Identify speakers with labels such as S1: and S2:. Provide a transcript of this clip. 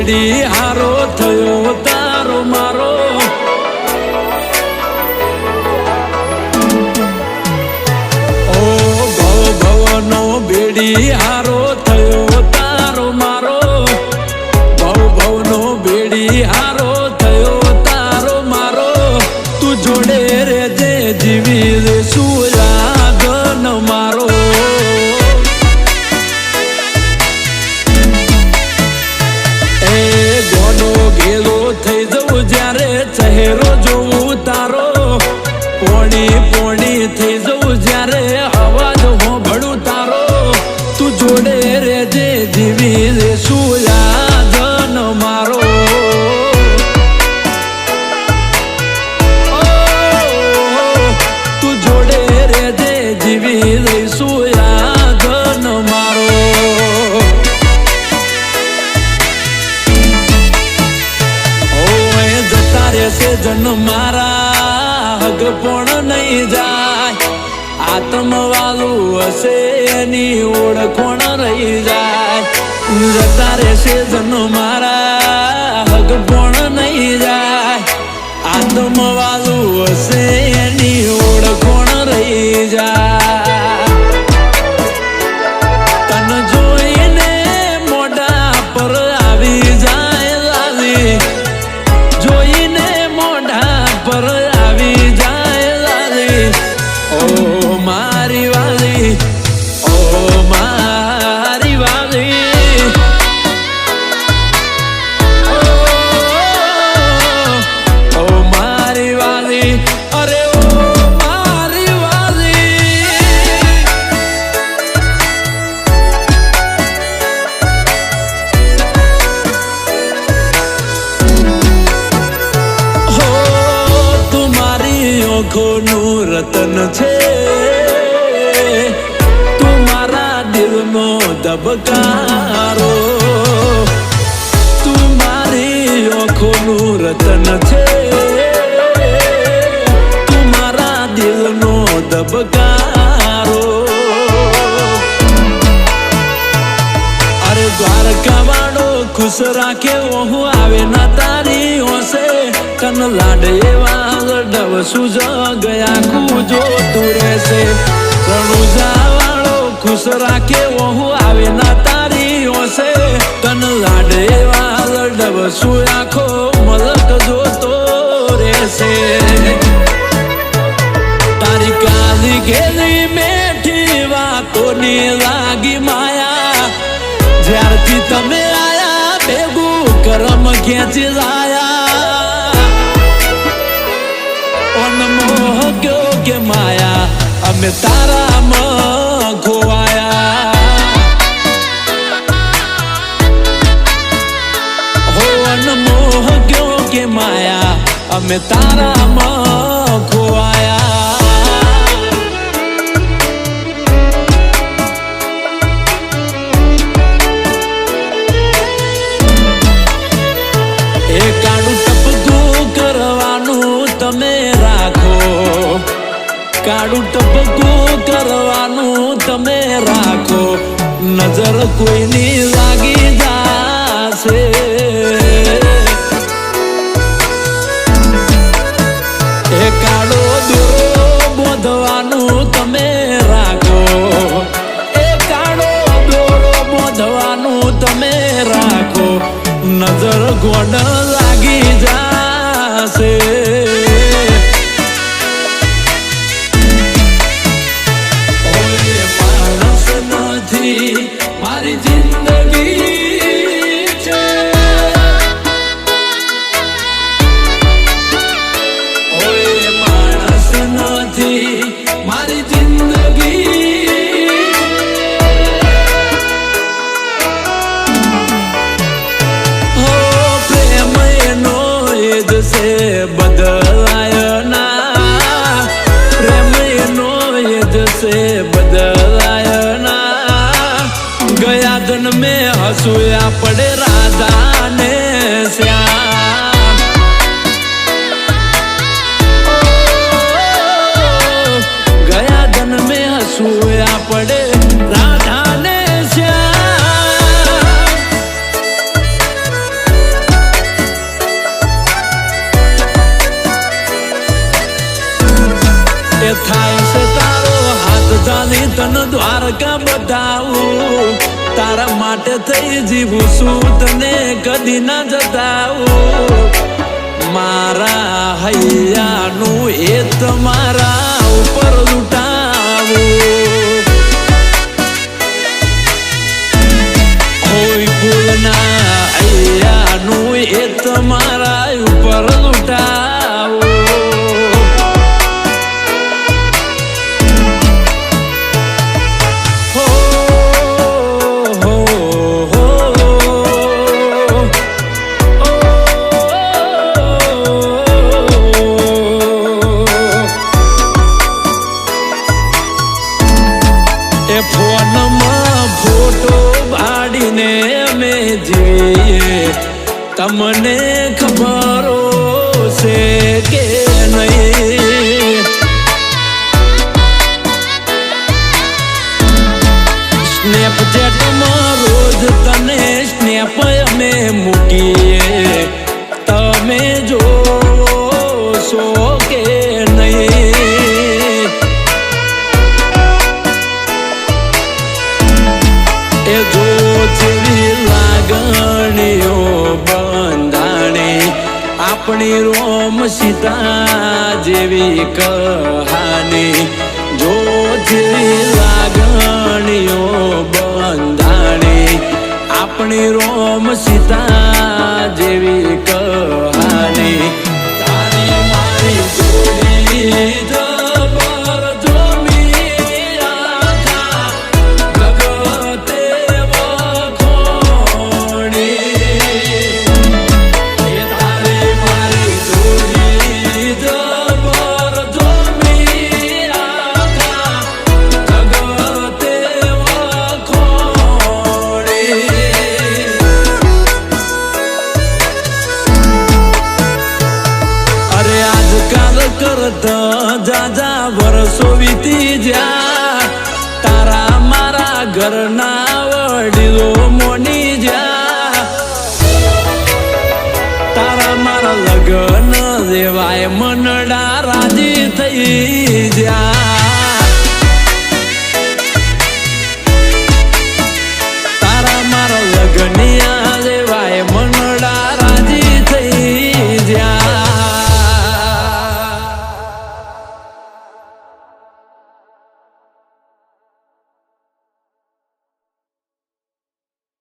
S1: બેડી હારો થયો તારો મારો ઓ ભવ ભવનો બેડી હારો થયો તારો મારો ભવ ભવનો બેડી હારો થયો તારો મારો તું જોડે રેજે જીવી રેશું યાદ મારો થઈ જવું જ્યારે ચહેરો જોવું તારો પોણી પોણી થઈ જવું જ્યારે અવાજ હોભળું તારો તું જોડે રેજે જીવી રેશું યાદ મારો તું જોડે રેજે જીવી રેશું યાદ મારો से जन मारा हग पण नहीं जाय आत्म वालू हसे एनी ओळखोण रही जाय जता रहेशे जन मारा हग पण नहीं जाय आत्म वालू हसे एनी ओळखोण रही जाय तन जोईने मोढा पर आवी जाय लाली जोईने पर आवी जाए लाली ओ मारी वाली ओ मारी वाली ओ मारी वाली अरे ओ मारी वाली આંખોનું રતન છે તું મારા દિલનો ધબકારો તું મારી આંખોનું રતન છે તું મારા દિલનો ધબકારો અરે દ્વારકા વાળો ખુશ રાખે હું આવે ના તારી ઓસે કન લાડ એવા ડવસું જ ગયા કુજો તું રહેશે રણુજા વાળો ખુશ રાખે હું આવે ના તારી ઓસે કન લાડ એવા ડવસું આખો મલક જોતો રહેશે તારી કાલી ઘેલી મેઠી વાતોની લાગી માયા જ્યારથી તમે આયા ભેગું કરમ ખેંચી લાયા મોહ ગયો કે માયા અમે તારામાં ખોવાયા હો મોહ ગયો કે માયા અમે તારામાં ખોવાયા એ કાળું ટપકું કરવાનું તમે કાળું ટપકું કરવાનું તમે રાખો નજર કોઈની લાગી જાશે એ કાળો દોરો બોધવાનું તમે રાખો એ કાળો દોરો બોધવાનું તમે રાખો નજર ગોડ લાગી જાશે મારી જિંદગી છે ઓય માણસ નથી મારી જિંદગી હો પ્રેમ એનો એ જ છે બદલાય ના પ્રેમ એનો એ જ છે બદલાય ના ગયા જન્મે હસુયા પડે રાધા ને શ્યામ ગયા જન્મે હસુયા પડે રાધા ને શ્યામ જમાવું, તારા માટે થઈ જીવું છું, તને કદી ના જતાવું. મારા હૈયાનું એ તમારા ઉપર લૂંટાવું. કોઈ ભૂલના હૈયાનું એ તમારા ઉપર લૂંટાવું. ફોનમાં ફોટો પાડીને અમે જીવીએ, તમને ખબર છે કે નહીં? સ્નેપચેટમાં રોજ તને સ્નેપ અમે મૂકીએ, તમે જોશો કે નહીં? એ જો જેવી લાગણીઓ બંધાણી, આપણી રોમ સીતા જેવી કહાની. જો જેવી લાગણીઓ બંધાણી, આપણી રોમ સીતા જેવી કહાની. તારી મારી જોડી જબર જોમી આખા જગતે વખોણી. એ તારી મારી જોડી જબર જોમી આખા જગતે વખોણી. અરે આજકાલ કરતા જાજા વર્ષો વીતી જ્યાં, તારા મારા ઘરના વડીલો મોની જ્યાં, તારા મારા લગન